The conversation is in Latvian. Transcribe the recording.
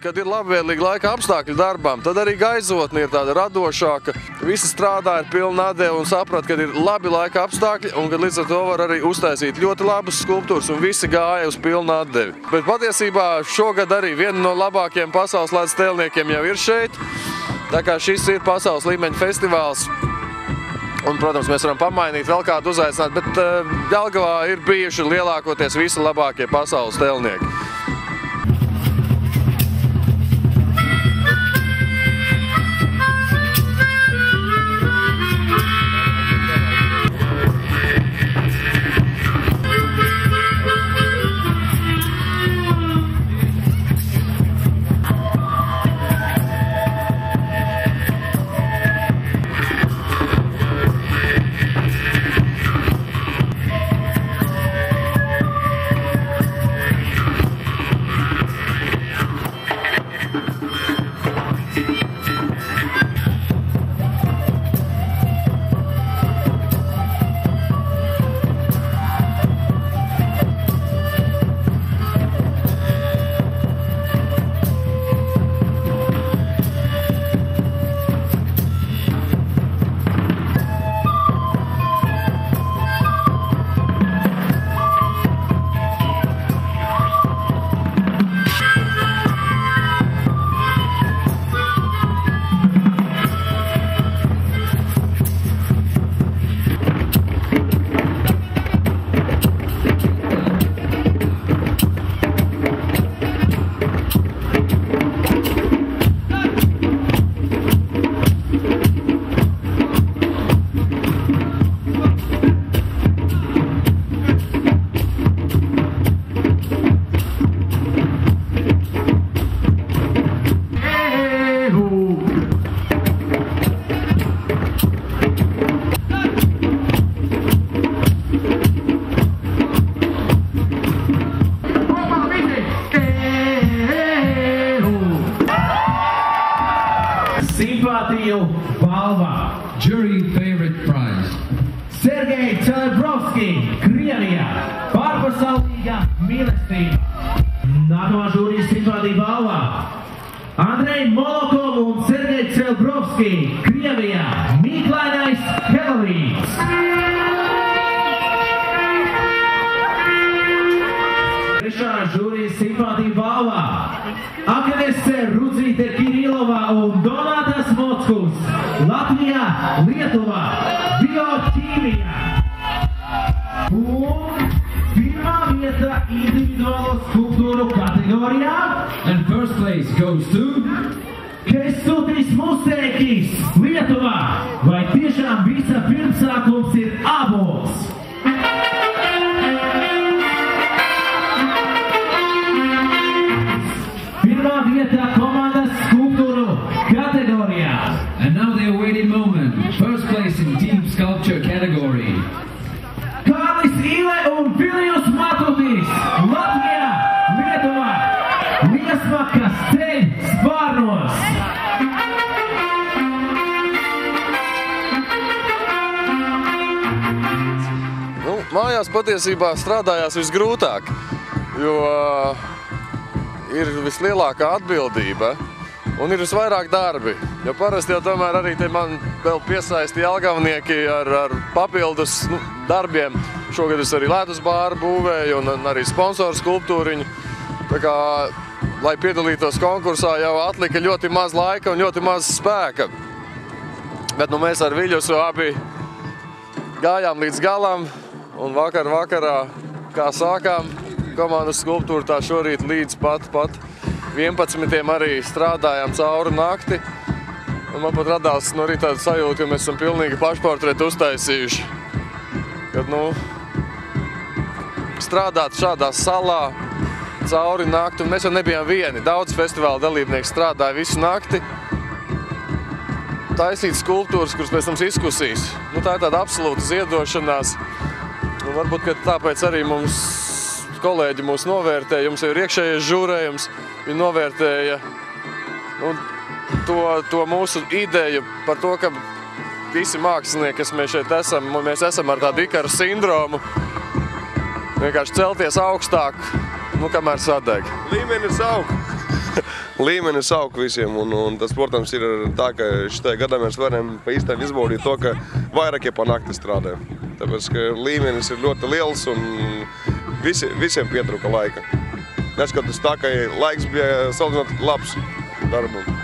kad ir labvēlīgi laika apstākļi darbām, tad arī gaisotne ir tāda radošāka. Visi strādā ar pilnu atdevi un saprat, kad ir labi laika apstākļi un kad līdz ar to var arī uztaisīt ļoti labas skulptūras un visi gāja uz pilnu atdevi. Bet patiesībā šogad arī viena no labākajiem pasaules ledus tēlniekiem jau ir šeit. Tā kā šis ir pasaules līmeņa festivāls. Un, protams, mēs varam pamainīt vēl kādu uzaicināt, bet Jelgavā ir bijuši lielākoties visi labākie pasaules tēlnieki. Simpātiju balva. Jury favorite prize. Sergei Celebrovski, Krievijā. Pārpasaulīga mīlestība. Nākamā žūrijas simpātiju balva. Andrei Molokov un Sergei Celebrovski, Krievijā. Mīklainais Helovīns. Trešā žūrijas simpātiju balva. Agnese Rudzīte Kirilova un Donatas Mockus, Latvijā, Lietuvā, bioķīmijā. Un pirmā vieta individuālo skulptūru kategorijā. And first place goes to Kestutis Musteikis, Lietuvā. Vai tiešām visa pirmsākums ir abols? Pirmā vieta komandas skulptūru kategorijā. And now the awaited moment. First place in team sculpture category. Kārlis Ile un Vilijus Matutis, Latvijā, Lietuvā. Liesmakas ceļ spārnos. Mājās patiesībā strādājās visgrūtāk, jo ir vislielākā atbildība un ir visvairāk darbi. Jo parasti jau tomēr arī te man vēl piesaisti jelgavnieki ar papildus darbiem. Šogad es arī ledus bāru būvēju un arī sponsoru skulptūriņu. Tā kā, lai piedalītos konkursā, jau atlika ļoti maz laika un ļoti maz spēka. Bet mēs ar Viļusu abi gājām līdz galam un vakarā, kā sākām komandas skulptūru, tā šorīt līdz pat 11 arī strādājām cauri nakti. Un man pat radās no rīta tāda sajūta, ka mēs esam pilnīgi pašportretu uztaisījuši. Kad, strādāt šādā salā cauri nakti, un mēs jau nebijām vieni. Daudz festivāla dalībnieki strādāja visu nakti. Taisīt skulptūras, kuras pēc tam izkusīs. Tā ir tāda absolūta ziedošanās. Un varbūt, ka tāpēc arī kolēģi mūs novērtēja, jums jau ir iekšējais žūrējums, viņi novērtēja to mūsu ideju par to, ka visi mākslinieki, kas mēs šeit esam, mēs esam ar tādu Ikara sindromu, vienkārši celties augstāk, kamēr sadeg. Līmenis aug. līmenis aug visiem, un tas, protams, ir tā, ka šitai gadā mēs varam pa īstam izbaudīt to, ka vairākie pa nakti strādā. Tāpēc, ka līmenis ir ļoti liels un visiem pietruka laika. Neskatoties tā, ka laiks bija salīdzinot labs darbam.